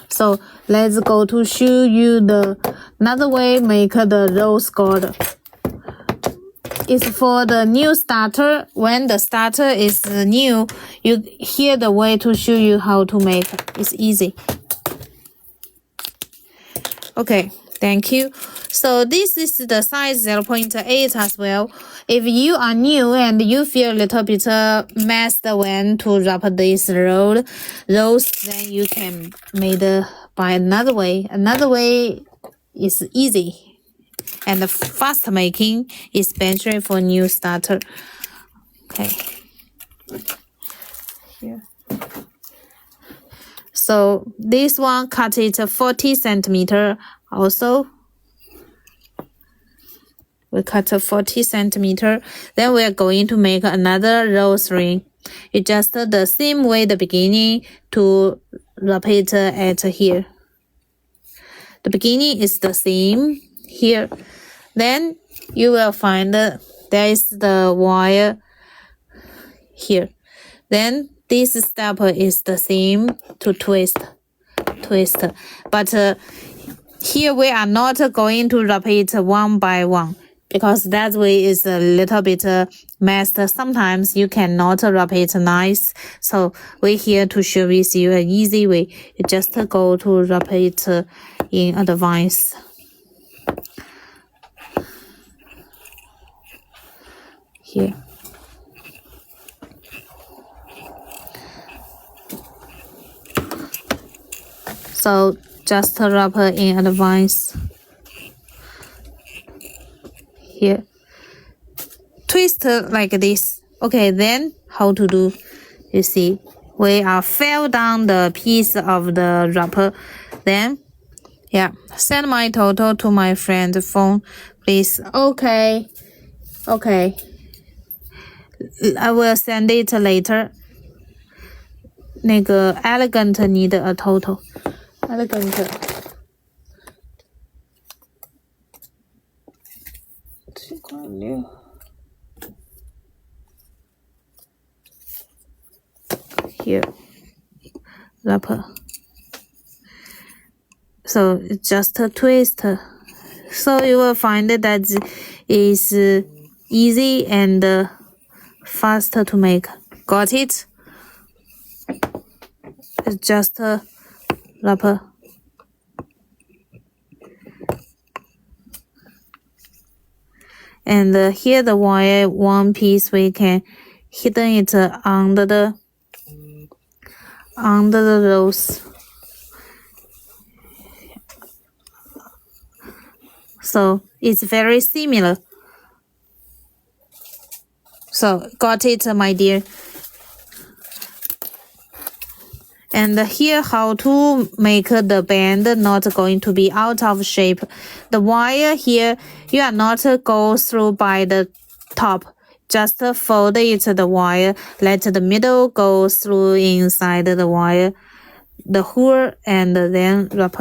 So let's go to show you another way make the rose gold. It's for the new starter. When the starter is new, you hear the way to show you how to make. It's easy. Okay, thank you. So this is the size 0.8 as well. If you are new and you feel a little bit messed when to wrap this rose, then you can make by another way. Another way is easy and fast making, especially for new starter. Okay. Here. So this one cut it 40 centimeter. Also, we cut 40 centimeter. Then we are going to make another rose ring. It's just the same way the beginning to wrap it at here. The beginning is the same here. Then you will find there is the wire here. Then this step is the same to twist. But here we are not going to wrap it one by one because that way is a little bit messed. Sometimes you cannot wrap it nice. So we're here to show with you an easy way. You just go to wrap it in advance. Here. So just wrap in advance. Here. Twist like this. Okay, then how to do? You see, we are fell down the piece of the wrapper. Then, yeah, send my total to my friend's phone, please. Okay. I will send it later. 那个 elegant need a total. Elegant. Here. Wrapper. So just a twist. So you will find that is easy and fast to make. Got it? It's just a wrapper. And here the wire, one piece we can hidden it under the rose. So it's very similar. So got it, my dear. And here how to make the band not going to be out of shape. The wire here, you are not go through by the top. Just fold it the wire. Let the middle go through inside the wire, the hole, and then wrap.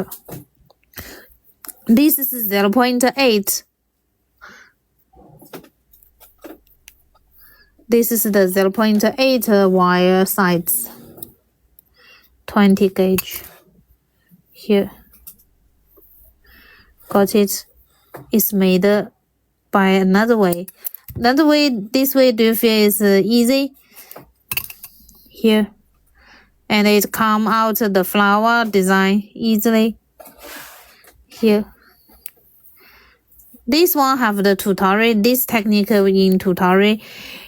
This is 0.8. This is the 0.8 wire size. 20 gauge. Here. Got it. It's made by another way. Another way, this way, do you feel is easy? Here. And it come out the flower design easily. Here. This one have the tutorial. This technique in tutorial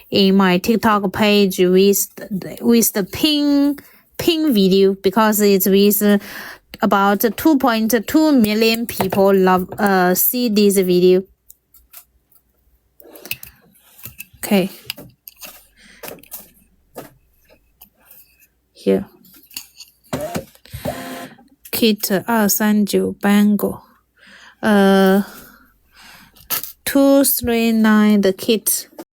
in my TikTok page with the pin video because it's with about 2.2 million people see this video. Okay. Here. Kit 239 bangle. 239 the kit.